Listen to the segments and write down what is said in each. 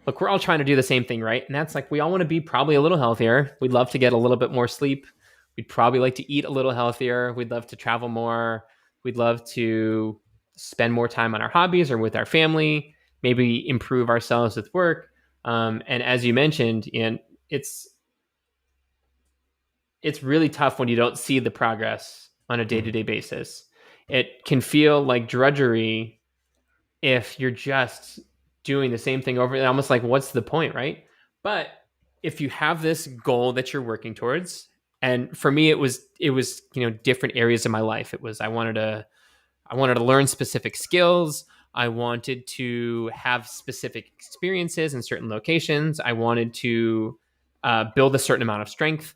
look, we're all trying to do the same thing, right? And that's like, we all want to be probably a little healthier. We'd love to get a little bit more sleep. We'd probably like to eat a little healthier. We'd love to travel more. We'd love to spend more time on our hobbies or with our family, maybe improve ourselves with work. And as you mentioned, Ian, it's it's really tough when you don't see the progress on a day-to-day basis. It can feel like drudgery if you're just doing the same thing over and almost like what's the point, right? But if you have this goal that you're working towards, and for me it was different areas of my life. It was I wanted to learn specific skills. I wanted to have specific experiences in certain locations. I wanted to build a certain amount of strength.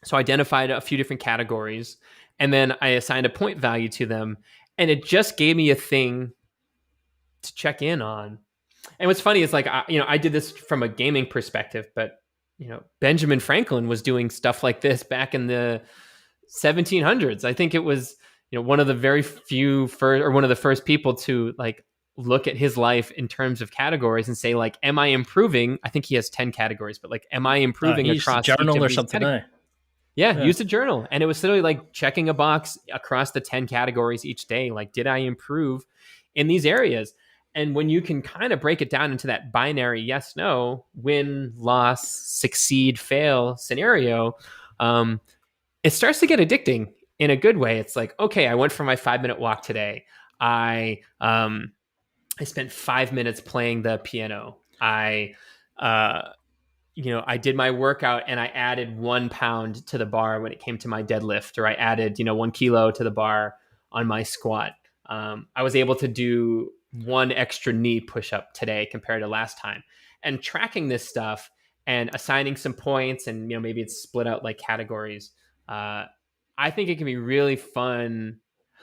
So I identified a few different categories, and then I assigned a point value to them, and it just gave me a thing to check in on. And what's funny is like I did this from a gaming perspective, but Benjamin Franklin was doing stuff like this back in the 1700s. I think it was one of the very few first, or one of the first people to like look at his life in terms of categories and say like, am I improving? I think he has 10 categories, but like, am I improving He used a across each journal of or these something. categories? Yeah, use a journal. And it was literally like checking a box across the 10 categories each day. Like, did I improve in these areas? And when you can kind of break it down into that binary yes, no, win, loss, succeed, fail scenario, it starts to get addicting in a good way. It's like, okay, I went for my 5-minute walk today. I spent 5 minutes playing the piano. I did my workout and I added 1 pound to the bar when it came to my deadlift, or I added, 1 kilo to the bar on my squat. I was able to do one extra knee push up today compared to last time, and tracking this stuff and assigning some points, and maybe it's split out like categories. I think it can be really fun,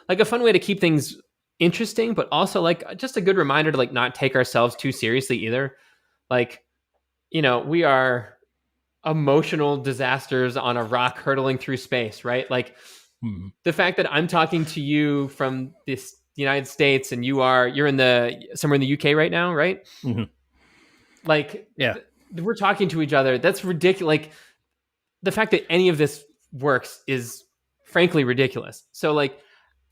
like a fun way to keep things interesting, but also like just a good reminder to like not take ourselves too seriously either. Like, we are emotional disasters on a rock hurtling through space, right? Like the fact that I'm talking to you from this United States and you're somewhere in the UK right now, right? Mm-hmm. Like, Yeah. we're talking to each other. That's ridiculous. Like, the fact that any of this works is frankly ridiculous. So like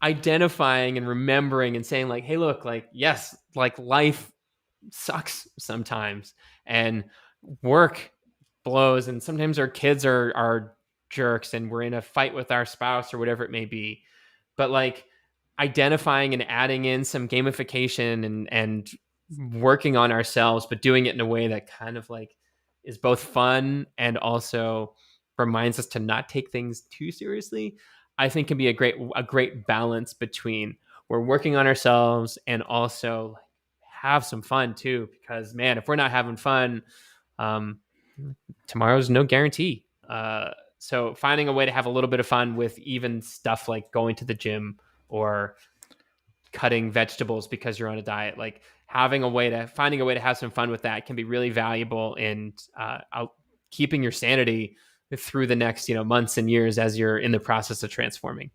identifying and remembering and saying like, hey, look, like, yes, like life sucks sometimes, and work blows, and sometimes our kids are jerks, and we're in a fight with our spouse or whatever it may be. But like identifying and adding in some gamification and working on ourselves, but doing it in a way that kind of like is both fun and also reminds us to not take things too seriously, I think can be a great balance between we're working on ourselves and also like have some fun too. Because man, if we're not having fun, um, tomorrow's no guarantee. So finding a way to have a little bit of fun with even stuff like going to the gym or cutting vegetables because you're on a diet, like finding a way to have some fun with that can be really valuable in keeping your sanity through the next months and years as you're in the process of transforming.